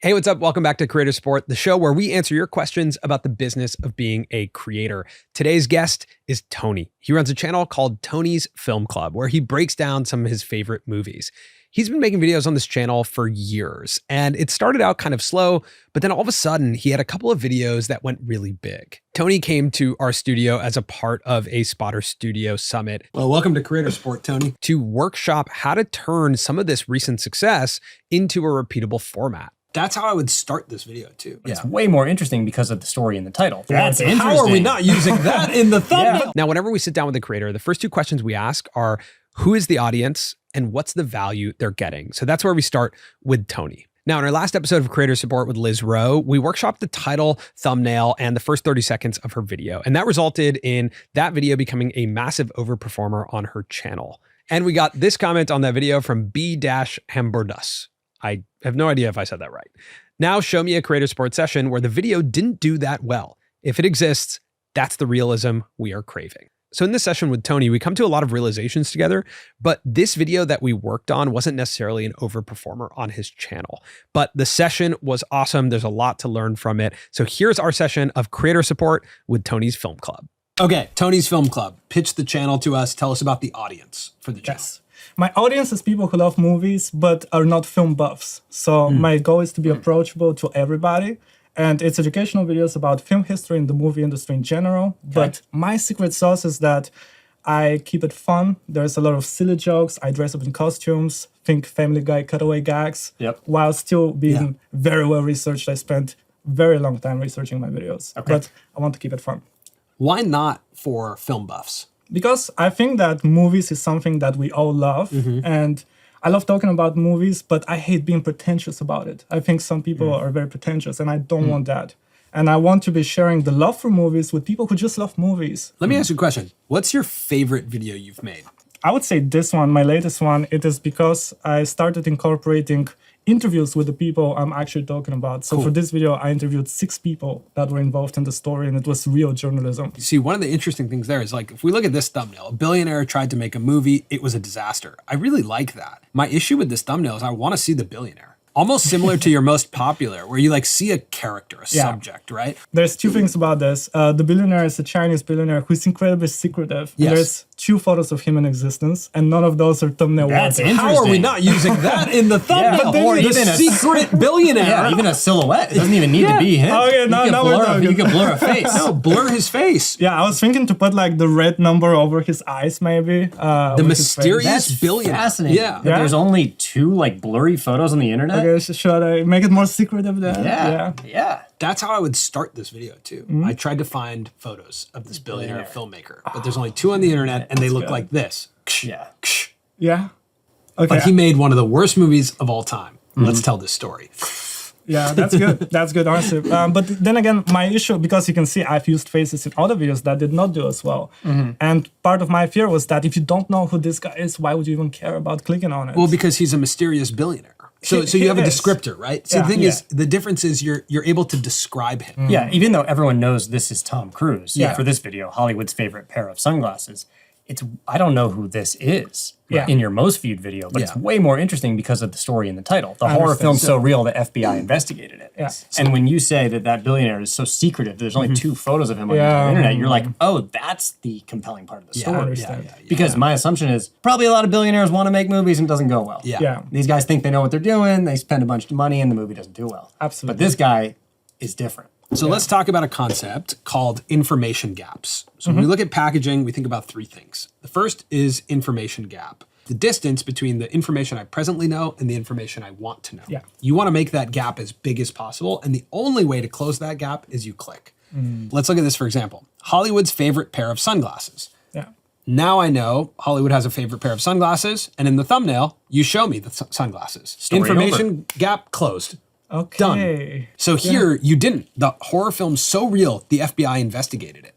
Hey, what's up? Welcome back to Creator Support, the show where we answer your questions about the business of being a creator. Today's guest is Tony. He runs a channel called Tony's Film Club, where he breaks down some of his favorite movies. He's been making videos on this channel for years, and it started out kind of slow, but then all of a sudden he had a couple of videos that went really big. Tony came to our studio as a part of a Spotter Studio Summit. Well, welcome to Creator Support, Tony. To workshop how to turn some of this recent success into a repeatable format. That's how I would start this video too. But it's way more interesting because of the story in the title. That's interesting. How are we not using that in the thumbnail? Now, whenever we sit down with a creator, the first two questions we ask are, who is the audience and what's the value they're getting? So that's where we start with Tony. Now, in our last episode of Creator Support with Liz Rowe, we workshopped the title, thumbnail, and the first 30 seconds of her video. And that resulted in that video becoming a massive overperformer on her channel. And we got this comment on that video from B-Hamburdus. I have no idea if I said that right. Now show me a Creator Support session where the video didn't do that well. If it exists, that's the realism we are craving. So in this session with Tony, we come to a lot of realizations together, but this video that we worked on wasn't necessarily an overperformer on his channel. But the session was awesome. There's a lot to learn from it. So here's our session of Creator Support with Tony's Film Club. Okay, Tony's Film Club. Pitch the channel to us. Tell us about the audience for the channel. Yes. My audience is people who love movies, but are not film buffs. So my goal is to be approachable to everybody. And it's educational videos about film history and the movie industry in general. Okay. But my secret sauce is that I keep it fun. There's a lot of silly jokes. I dress up in costumes, think Family Guy cutaway gags, while still being very well researched. I spent a very long time researching my videos, but I want to keep it fun. Why not for film buffs? Because I think that movies is something that we all love, and I love talking about movies, but I hate being pretentious about it. I think some people are very pretentious, and I don't want that. And I want to be sharing the love for movies with people who just love movies. Let me ask you a question. What's your favorite video you've made? I would say this one, my latest one. It is because I started incorporating interviews with the people I'm actually talking about. So for this video, I interviewed 6 people that were involved in the story, and it was real journalism. You see, one of the interesting things there is, like, if we look at this thumbnail, a billionaire tried to make a movie, it was a disaster. I really like that. My issue with this thumbnail is I want to see the billionaire. Almost similar to your most popular, where you like see a character, a subject, right? There's 2 things about this. The billionaire is a Chinese billionaire who's incredibly secretive. Yes. There's 2 photos of him in existence, and none of those are thumbnail worthy. How are we not using that in the thumbnail? Or even a secret billionaire. Yeah, even a silhouette. It doesn't even need to be him. Okay, You can blur a face. No, blur his face. Yeah, I was thinking to put like the red number over his eyes, maybe. The mysterious billionaire. Fascinating. Yeah. But there's only 2 like blurry photos on the internet. Okay, should I make it more secretive then? Yeah. That's how I would start this video too. I tried to find photos of this billionaire filmmaker, but there's only 2 on the internet and they look like this. Yeah. Yeah. Okay. But he made one of the worst movies of all time. Let's tell this story. Yeah, that's good. That's good, honestly. But then again, my issue, because you can see I've used faces in other videos that did not do as well. And part of my fear was that if you don't know who this guy is, why would you even care about clicking on it? Well, because he's a mysterious billionaire. So you have a descriptor, right? So the thing is, the difference is you're able to describe him. Yeah, even though everyone knows this is Tom Cruise for this video, Hollywood's favorite pair of sunglasses, I don't know who this is in your most viewed video, but it's way more interesting because of the story in the title. The horror film's so real, the FBI investigated it. And when you say that billionaire is so secretive, there's only 2 photos of him on the internet, you're like, oh, that's the compelling part of the story. Because my assumption is probably a lot of billionaires want to make movies and it doesn't go well. These guys think they know what they're doing, they spend a bunch of money and the movie doesn't do well. Absolutely. But this guy is different. So let's talk about a concept called information gaps. So when we look at packaging, we think about 3 things. The first is information gap. The distance between the information I presently know and the information I want to know. You want to make that gap as big as possible, and the only way to close that gap is you click. Let's look at this for example. Hollywood's favorite pair of sunglasses. Now I know Hollywood has a favorite pair of sunglasses, and in the thumbnail, you show me the sunglasses. Information gap closed. Okay. Done. So here, you didn't. The horror film's so real, the FBI investigated it.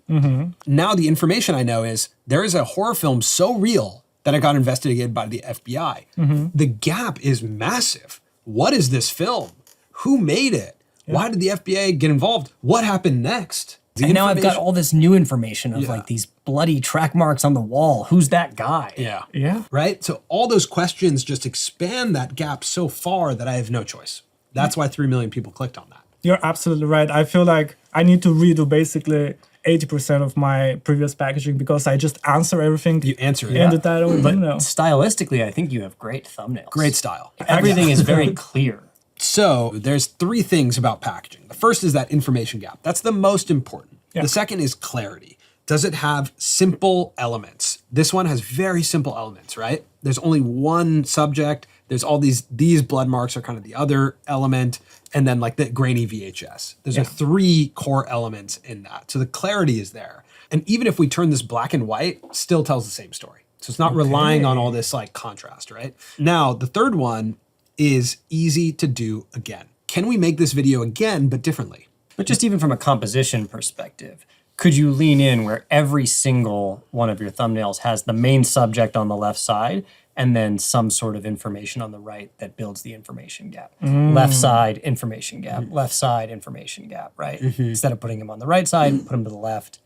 Now the information I know is there is a horror film so real that it got investigated by the FBI. The gap is massive. What is this film? Who made it? Why did the FBI get involved? What happened next? And now I've got all this new information of like these bloody track marks on the wall. Who's that guy? Yeah. Right? So all those questions just expand that gap so far that I have no choice. That's why 3 million people clicked on that. You're absolutely right. I feel like I need to redo basically 80% of my previous packaging because I just answer everything. You answer it. In the title. But stylistically, I think you have great thumbnails. Great style. Everything is very clear. So there's 3 things about packaging. The first is that information gap. That's the most important. Yeah. The second is clarity. Does it have simple elements? This one has very simple elements, right? There's only one subject. There's all these blood marks are kind of the other element. And then like the grainy VHS. There's 3 core elements in that. So the clarity is there. And even if we turn this black and white, still tells the same story. So it's not relying on all this like contrast, right? Now, the third one is easy to do again. Can we make this video again, but differently? But just even from a composition perspective, could you lean in where every single one of your thumbnails has the main subject on the left side and then some sort of information on the right that builds the information gap? Left side, information gap. Left side, information gap, right? Instead of putting them on the right side, put them to the left.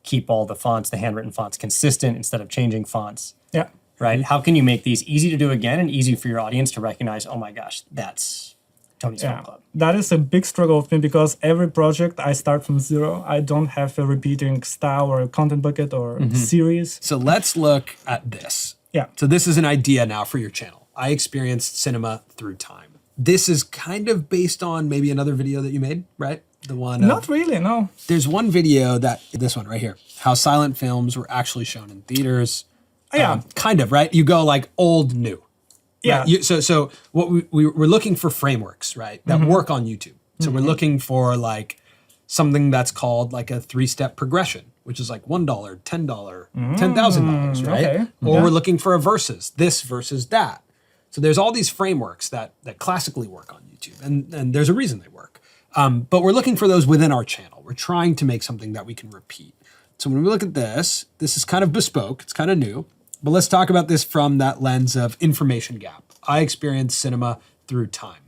Keep all the fonts, the handwritten fonts consistent instead of changing fonts. Yeah. Right? How can you make these easy to do again and easy for your audience to recognize, oh my gosh, that's Tony's Film Club? That is a big struggle of me because every project I start from zero. I don't have a repeating style or a content bucket or series. So let's look at this. Yeah. So this is an idea now for your channel. I experienced cinema through time. This is kind of based on maybe another video that you made, right? The one. Not really, no. There's one video this one right here, how silent films were actually shown in theaters. Yeah. Kind of, right? You go like old, new. Yeah. Right? So what we're looking for frameworks, right? That work on YouTube. So we're looking for like something that's called like a 3-step progression, which is like $1, $10, $10,000, right? Okay. Or we're looking for a versus, this versus that. So there's all these frameworks that classically work on YouTube, and there's a reason they work. But we're looking for those within our channel. We're trying to make something that we can repeat. So when we look at this is kind of bespoke, it's kind of new, but let's talk about this from that lens of information gap. I experienced cinema through time.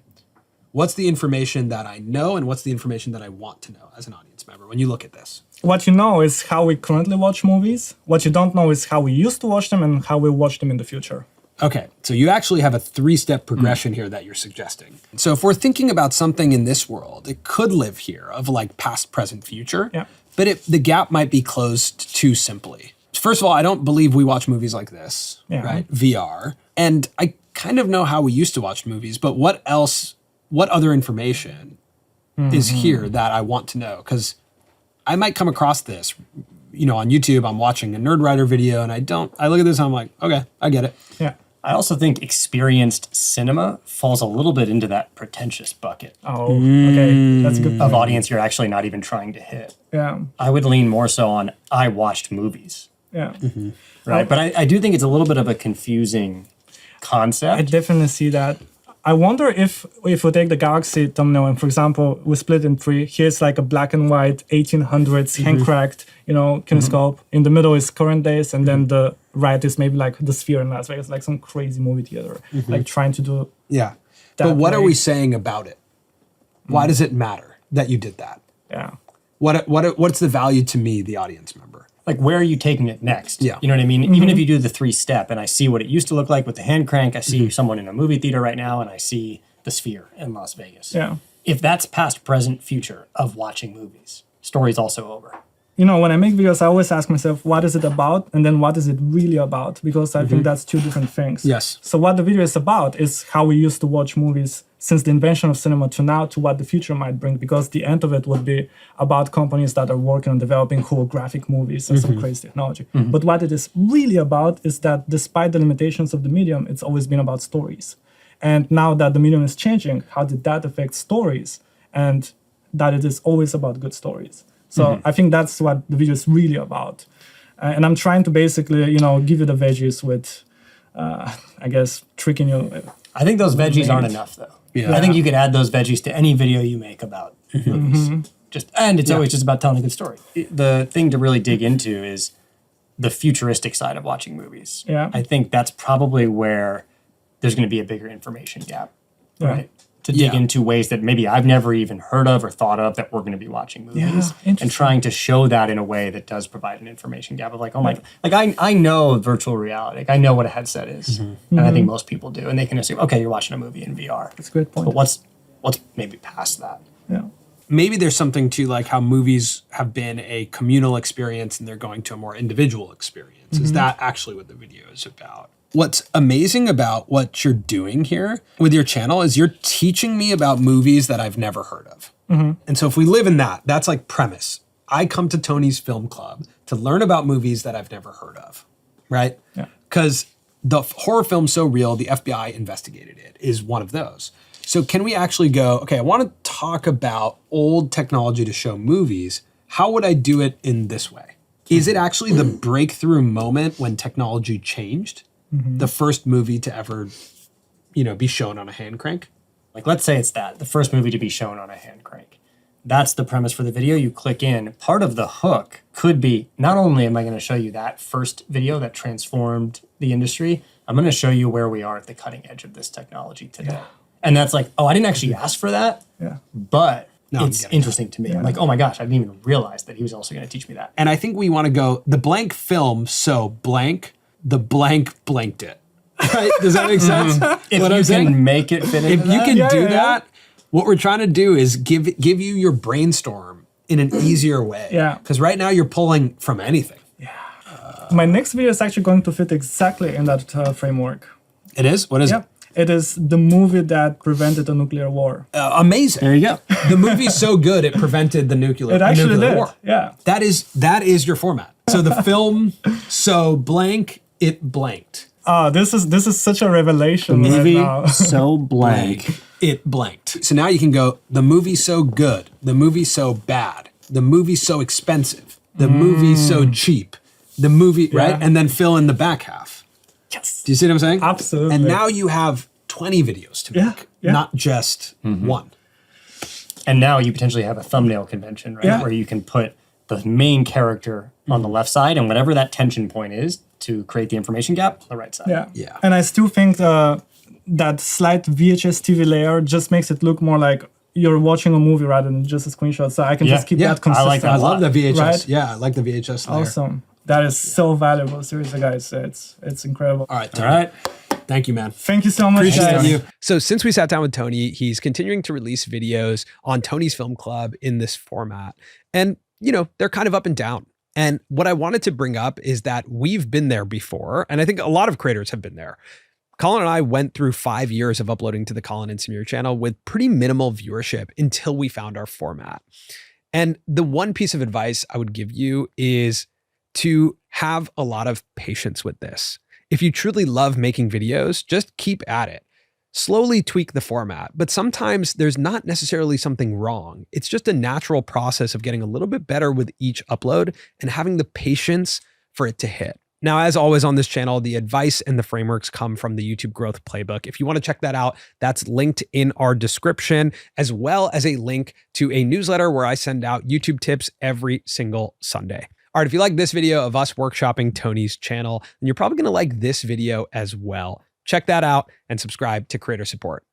What's the information that I know and what's the information that I want to know as an audience member when you look at this? What you know is how we currently watch movies. What you don't know is how we used to watch them and how we watch them in the future. Okay, so you actually have a 3-step progression here that you're suggesting. So if we're thinking about something in this world, it could live here of like past, present, future, but the gap might be closed too simply. First of all, I don't believe we watch movies like this, right? VR. And I kind of know how we used to watch movies, but what other information is here that I want to know? Because I might come across this, on YouTube, I'm watching a Nerd Writer video and I look at this and I'm like, okay, I get it. Yeah. I also think experienced cinema falls a little bit into that pretentious bucket. Oh, okay. That's a good point. Of audience you're actually not even trying to hit. Yeah. I would lean more so on I watched movies. Yeah. Right. But I do think it's a little bit of a confusing concept. I definitely see that. I wonder if we take the Galaxy thumbnail and, for example, we split in 3. Here's like a black and white 1800s hand-cracked, kinescope. In the middle is current days, and then the right is maybe like the Sphere in Las Vegas, like some crazy movie theater, like trying to do. Yeah. But what are we saying about it? Why does it matter that you did that? Yeah. What's the value to me, the audience member? Like, where are you taking it next? Yeah. You know what I mean? Even if you do the 3-step and I see what it used to look like with the hand crank, I see someone in a movie theater right now and I see the Sphere in Las Vegas. Yeah. If that's past, present, future of watching movies, story's also over. When I make videos, I always ask myself, what is it about? And then what is it really about? Because I think that's 2 different things. Yes. So what the video is about is how we used to watch movies since the invention of cinema to now to what the future might bring. Because the end of it would be about companies that are working on developing holographic movies and some crazy technology. But what it is really about is that despite the limitations of the medium, it's always been about stories. And now that the medium is changing, how did that affect stories? And that it is always about good stories. So I think that's what the video is really about. And I'm trying to basically, give you the veggies with, I guess, tricking you. I think those veggies aren't enough, though. Yeah. I think you could add those veggies to any video you make about movies. It's always just about telling a good story. The thing to really dig into is the futuristic side of watching movies. Yeah. I think that's probably where there's going to be a bigger information gap, right? To dig into ways that maybe I've never even heard of or thought of that we're going to be watching movies, and trying to show that in a way that does provide an information gap of like, oh my, like I know virtual reality, like I know what a headset is, and I think most people do, and they can assume, okay, you're watching a movie in VR. That's a great point. But Well, it's maybe past that. Yeah. Maybe there's something to like how movies have been a communal experience and they're going to a more individual experience. Is that actually what the video is about? What's amazing about what you're doing here with your channel is you're teaching me about movies that I've never heard of. And so if we live in that, that's like premise. I come to Tony's Film Club to learn about movies that I've never heard of, right? Yeah. Because the horror film So Real, the FBI investigated it, is one of those. So can we actually go, okay, I want to talk about old technology to show movies. How would I do it in this way? Is it actually the breakthrough moment when technology changed? The first movie to ever, be shown on a hand crank? Like, let's say it's the first movie to be shown on a hand crank. That's the premise for the video. You click in. Part of the hook could be, not only am I going to show you that first video that transformed the industry, I'm going to show you where we are at the cutting edge of this technology today. Yeah. And that's like, oh, I didn't actually ask for that, but it's interesting to me. I'm like, oh my gosh, I didn't even realize that he was also going to teach me that. And I think we want to go, the blank film, so blank, the blank blanked it. Right? Does that make sense? If you can make it fit into that? If you can do that, what we're trying to do is give you your brainstorm in an easier way. Yeah. Because right now you're pulling from anything. Yeah. My next video is actually going to fit exactly in that framework. It is? What is it? It is the movie that prevented a nuclear war. Amazing. There you go. The movie's so good it prevented the nuclear war. Yeah. That is your format. So the film, so blank, it blanked. Oh, this is such a revelation. The movie, right now. so blank. It blanked. So now you can go, the movie's so good, the movie's so bad, the movie's so expensive, the movie's so cheap, the movie, right? And then fill in the back half. Yes. Do you see what I'm saying? Absolutely. And now you have 20 videos to make, not just one. And now you potentially have a thumbnail convention, right? Yeah. Where you can put the main character on the left side and whatever that tension point is to create the information gap on the right side. Yeah. And I still think that slight VHS TV layer just makes it look more like you're watching a movie rather than just a screenshot. So I can just keep that consistent. I like that. I love the VHS. Right? Yeah, I like the VHS layer. Awesome. That is so valuable. Seriously, guys. It's incredible. All right. Thank you, man. Thank you so much, guys. You. So since we sat down with Tony, he's continuing to release videos on Tony's Film Club in this format. And, they're kind of up and down. And what I wanted to bring up is that we've been there before. And I think a lot of creators have been there. Colin and I went through 5 years of uploading to the Colin and Samir channel with pretty minimal viewership until we found our format. And the one piece of advice I would give you is to have a lot of patience with this. If you truly love making videos, just keep at it. Slowly tweak the format, but sometimes there's not necessarily something wrong. It's just a natural process of getting a little bit better with each upload and having the patience for it to hit. Now, as always on this channel, the advice and the frameworks come from the YouTube Growth Playbook. If you want to check that out, that's linked in our description, as well as a link to a newsletter where I send out YouTube tips every single Sunday. All right, if you like this video of us workshopping Tony's channel, then you're probably going to like this video as well. Check that out and subscribe to Creator Support.